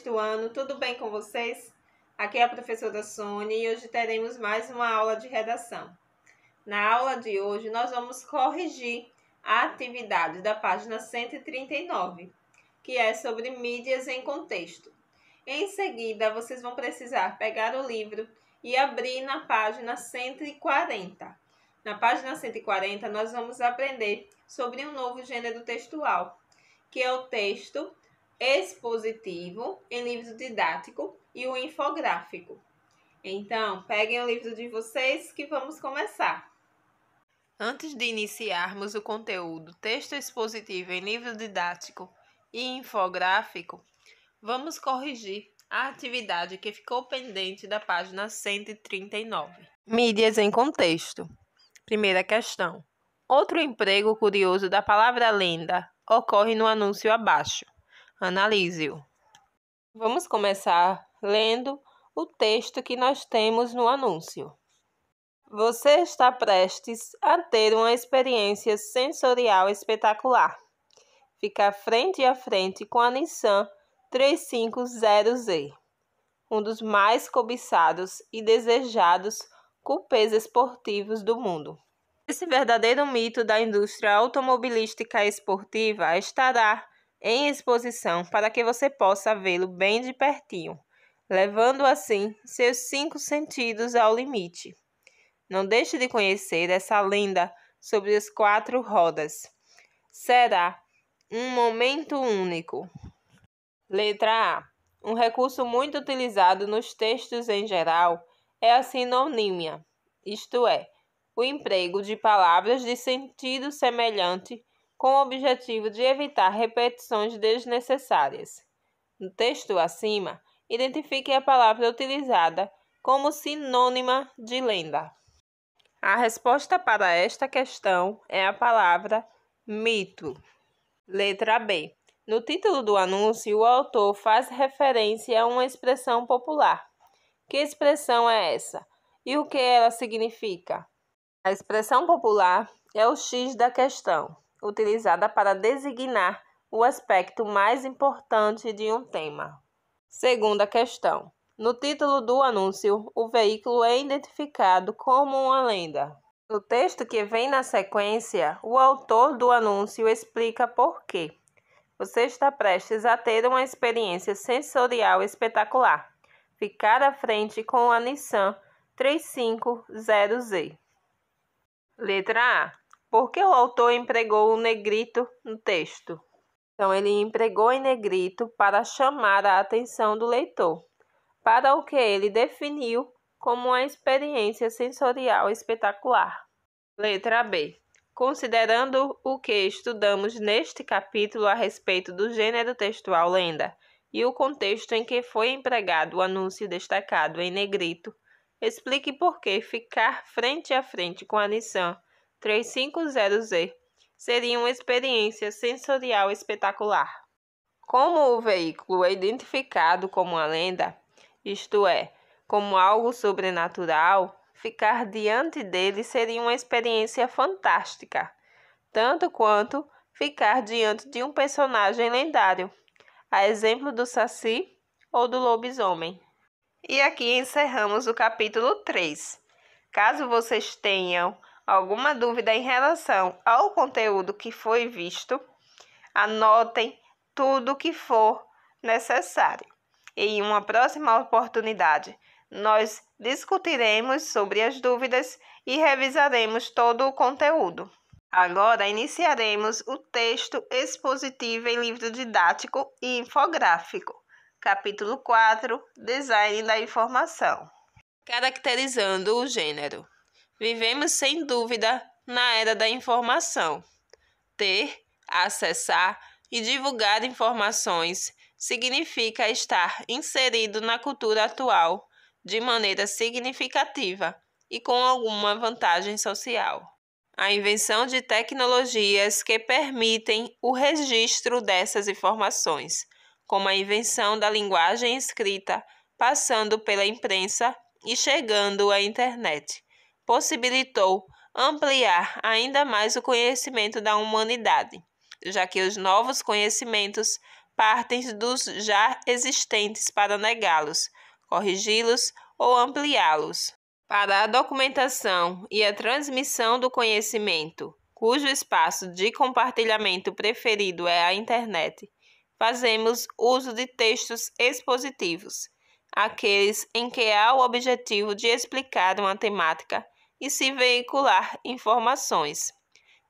sexto ano, tudo bem com vocês? Aqui é a professora Sônia e hoje teremos mais uma aula de redação. Na aula de hoje, nós vamos corrigir a atividade da página 139, que é sobre mídias em contexto. Em seguida, vocês vão precisar pegar o livro e abrir na página 140. Na página 140, nós vamos aprender sobre um novo gênero textual, que é o texto expositivo em livro didático e o infográfico. Então, peguem o livro de vocês que vamos começar. Antes de iniciarmos o conteúdo texto expositivo em livro didático e infográfico, vamos corrigir a atividade que ficou pendente da página 139. Mídias em contexto. Primeira questão. Outro emprego curioso da palavra lenda ocorre no anúncio abaixo. Analise-o. Vamos começar lendo o texto que nós temos no anúncio. Você está prestes a ter uma experiência sensorial espetacular. Ficar frente a frente com a Nissan 350Z, um dos mais cobiçados e desejados cupês esportivos do mundo. Esse verdadeiro mito da indústria automobilística esportiva estará em exposição para que você possa vê-lo bem de pertinho, levando assim seus 5 sentidos ao limite. Não deixe de conhecer essa lenda sobre as 4 rodas. Será um momento único. Letra A. Um recurso muito utilizado nos textos em geral é a sinonímia, isto é, o emprego de palavras de sentido semelhante com o objetivo de evitar repetições desnecessárias. No texto acima, identifique a palavra utilizada como sinônima de lenda. A resposta para esta questão é a palavra mito. Letra B. No título do anúncio, o autor faz referência a uma expressão popular. Que expressão é essa? E o que ela significa? A expressão popular é o X da questão, utilizada para designar o aspecto mais importante de um tema. Segunda questão. No título do anúncio, o veículo é identificado como uma lenda. No texto que vem na sequência, o autor do anúncio explica por quê. Você está prestes a ter uma experiência sensorial espetacular. Ficar à frente com a Nissan 350Z. Letra A. Por que o autor empregou o negrito no texto? Então, ele empregou em negrito para chamar a atenção do leitor, para o que ele definiu como uma experiência sensorial espetacular. Letra B. Considerando o que estudamos neste capítulo a respeito do gênero textual lenda e o contexto em que foi empregado o anúncio destacado em negrito, explique por que ficar frente a frente com a Nissan 350Z seria uma experiência sensorial espetacular. Como o veículo é identificado como uma lenda, isto é, como algo sobrenatural, ficar diante dele seria uma experiência fantástica, tanto quanto ficar diante de um personagem lendário, a exemplo do Saci ou do lobisomem. E aqui encerramos o capítulo 3. Caso vocês tenham alguma dúvida em relação ao conteúdo que foi visto, anotem tudo o que for necessário. Em uma próxima oportunidade, nós discutiremos sobre as dúvidas e revisaremos todo o conteúdo. Agora, iniciaremos o texto expositivo em livro didático e infográfico. Capítulo 4. Design da informação. Caracterizando o gênero. Vivemos, sem dúvida, na era da informação. Ter, acessar e divulgar informações significa estar inserido na cultura atual de maneira significativa e com alguma vantagem social. A invenção de tecnologias que permitem o registro dessas informações, como a invenção da linguagem escrita, passando pela imprensa e chegando à internet, possibilitou ampliar ainda mais o conhecimento da humanidade, já que os novos conhecimentos partes dos já existentes para negá-los, corrigi-los ou ampliá-los. Para a documentação e a transmissão do conhecimento, cujo espaço de compartilhamento preferido é a internet, fazemos uso de textos expositivos, aqueles em que há o objetivo de explicar uma temática e se veicular informações.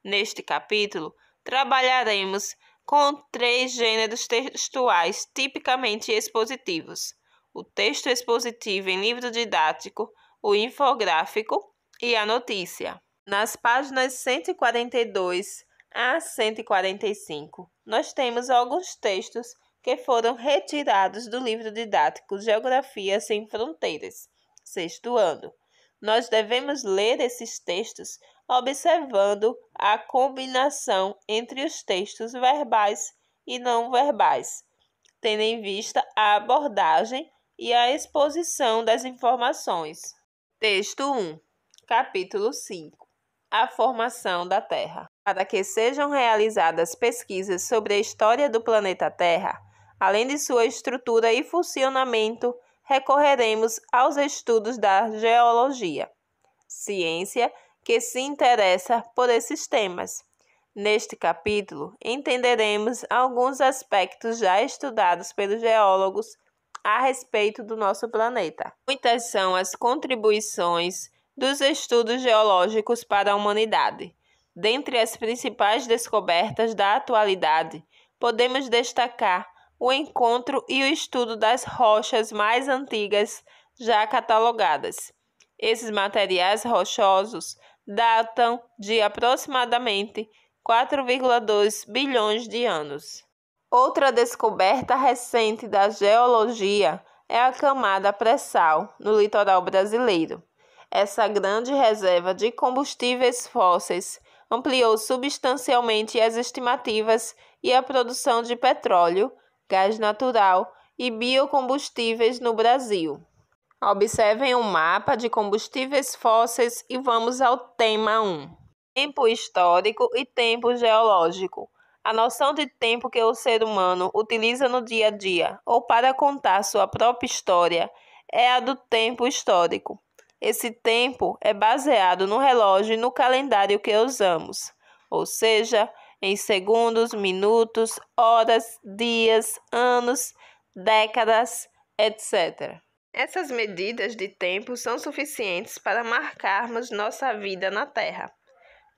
Neste capítulo, trabalharemos com 3 gêneros textuais tipicamente expositivos: o texto expositivo em livro didático, o infográfico e a notícia. Nas páginas 142 a 145, nós temos alguns textos que foram retirados do livro didático Geografia Sem Fronteiras, 6º ano. Nós devemos ler esses textos observando a combinação entre os textos verbais e não verbais, tendo em vista a abordagem e a exposição das informações. Texto 1, capítulo 5. A formação da Terra. Para que sejam realizadas pesquisas sobre a história do planeta Terra, além de sua estrutura e funcionamento, recorreremos aos estudos da geologia, ciência que se interessa por esses temas. Neste capítulo, entenderemos alguns aspectos já estudados pelos geólogos a respeito do nosso planeta. Muitas são as contribuições dos estudos geológicos para a humanidade. Dentre as principais descobertas da atualidade, podemos destacar o encontro e o estudo das rochas mais antigas já catalogadas. Esses materiais rochosos datam de aproximadamente 4,2 bilhões de anos. Outra descoberta recente da geologia é a camada pré-sal no litoral brasileiro. Essa grande reserva de combustíveis fósseis ampliou substancialmente as estimativas e a produção de petróleo, gás natural e biocombustíveis no Brasil. Observem o mapa de combustíveis fósseis e vamos ao tema 1. Tempo histórico e tempo geológico. A noção de tempo que o ser humano utiliza no dia a dia ou para contar sua própria história é a do tempo histórico. Esse tempo é baseado no relógio e no calendário que usamos, ou seja, em segundos, minutos, horas, dias, anos, décadas, etc. Essas medidas de tempo são suficientes para marcarmos nossa vida na Terra.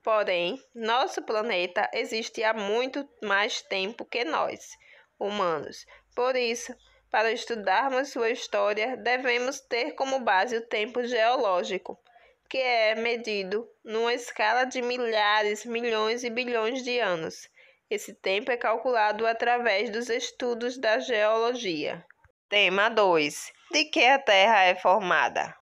Porém, nosso planeta existe há muito mais tempo que nós, humanos. Por isso, para estudarmos sua história, devemos ter como base o tempo geológico, que é medido numa escala de milhares, milhões e bilhões de anos. Esse tempo é calculado através dos estudos da geologia. Tema 2. De que a Terra é formada?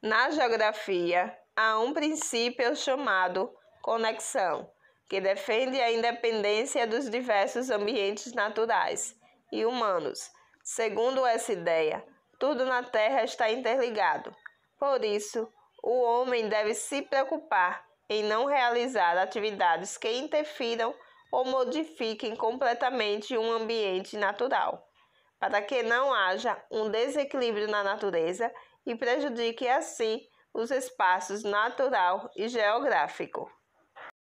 Na geografia, há um princípio chamado conexão, que defende a independência dos diversos ambientes naturais e humanos. Segundo essa ideia, tudo na Terra está interligado. Por isso, o homem deve se preocupar em não realizar atividades que interfiram ou modifiquem completamente um ambiente natural, para que não haja um desequilíbrio na natureza e prejudique assim os espaços natural e geográfico.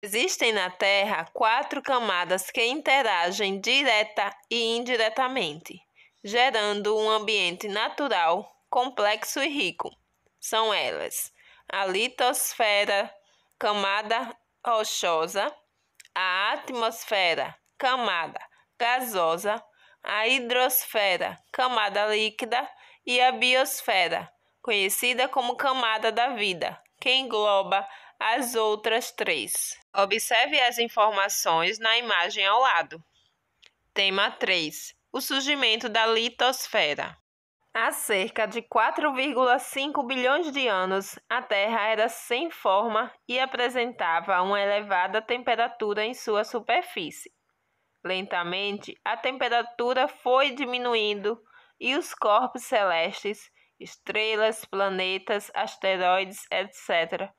Existem na Terra 4 camadas que interagem direta e indiretamente, gerando um ambiente natural, complexo e rico. São elas: a litosfera, camada rochosa, a atmosfera, camada gasosa, a hidrosfera, camada líquida, e a biosfera, conhecida como camada da vida, que engloba as outras 3. Observe as informações na imagem ao lado. Tema 3. O surgimento da litosfera. Há cerca de 4,5 bilhões de anos, a Terra era sem forma e apresentava uma elevada temperatura em sua superfície. Lentamente, a temperatura foi diminuindo e os corpos celestes, estrelas, planetas, asteroides, etc.,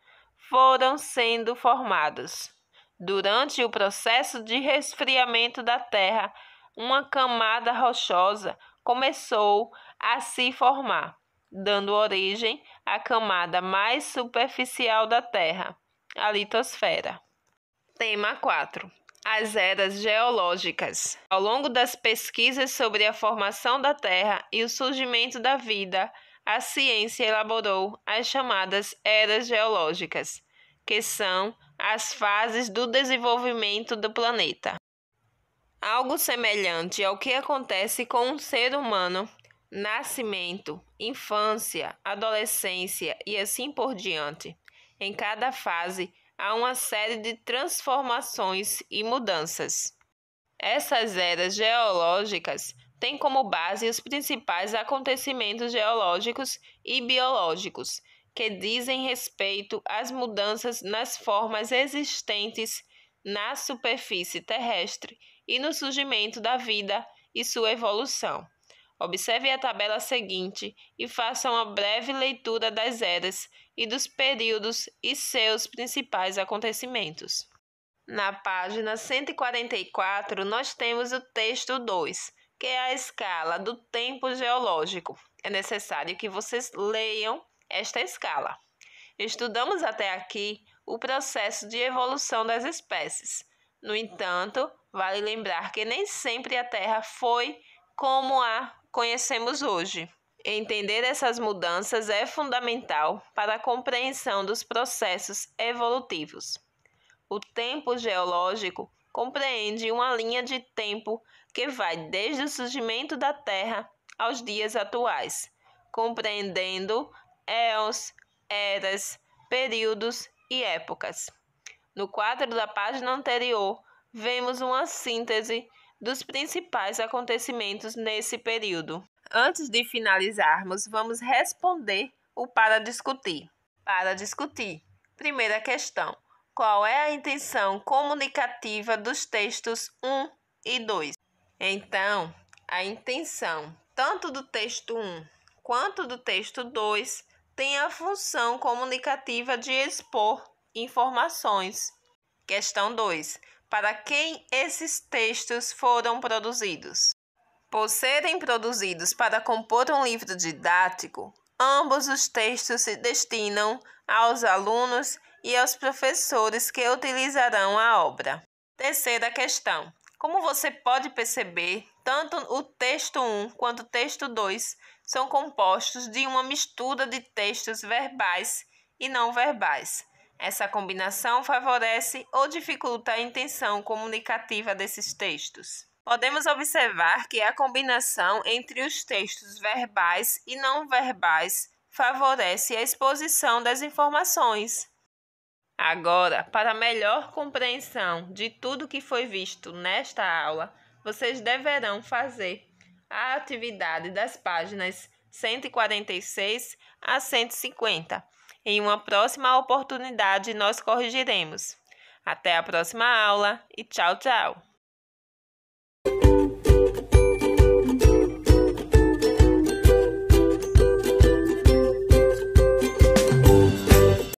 foram sendo formados. Durante o processo de resfriamento da Terra, uma camada rochosa começou a se formar, dando origem à camada mais superficial da Terra, a litosfera. Tema 4. As eras geológicas. Ao longo das pesquisas sobre a formação da Terra e o surgimento da vida, a ciência elaborou as chamadas eras geológicas, que são as fases do desenvolvimento do planeta. Algo semelhante ao que acontece com um ser humano, nascimento, infância, adolescência e assim por diante. Em cada fase, há uma série de transformações e mudanças. Essas eras geológicas têm como base os principais acontecimentos geológicos e biológicos, que dizem respeito às mudanças nas formas existentes na superfície terrestre e no surgimento da vida e sua evolução. Observe a tabela seguinte e faça uma breve leitura das eras e dos períodos e seus principais acontecimentos. Na página 144, nós temos o texto 2, que é a escala do tempo geológico. É necessário que vocês leiam esta escala. Estudamos até aqui o processo de evolução das espécies. No entanto, vale lembrar que nem sempre a Terra foi como a conhecemos hoje. Entender essas mudanças é fundamental para a compreensão dos processos evolutivos. O tempo geológico compreende uma linha de tempo que vai desde o surgimento da Terra aos dias atuais, compreendendo éons, eras, períodos e épocas. No quadro da página anterior, vemos uma síntese dos principais acontecimentos nesse período. Antes de finalizarmos, vamos responder o para discutir. Para discutir. Primeira questão. Qual é a intenção comunicativa dos textos 1 e 2? Então, a intenção tanto do texto 1 quanto do texto 2 tem a função comunicativa de expor informações. Questão 2. Para quem esses textos foram produzidos? Por serem produzidos para compor um livro didático, ambos os textos se destinam aos alunos e aos professores que utilizarão a obra. Terceira questão. Como você pode perceber, tanto o texto 1 quanto o texto 2 são compostos de uma mistura de textos verbais e não verbais. Essa combinação favorece ou dificulta a intenção comunicativa desses textos. Podemos observar que a combinação entre os textos verbais e não verbais favorece a exposição das informações. Agora, para melhor compreensão de tudo que foi visto nesta aula, vocês deverão fazer a atividade das páginas 146 a 150. Em uma próxima oportunidade, nós corrigiremos. Até a próxima aula e tchau, tchau!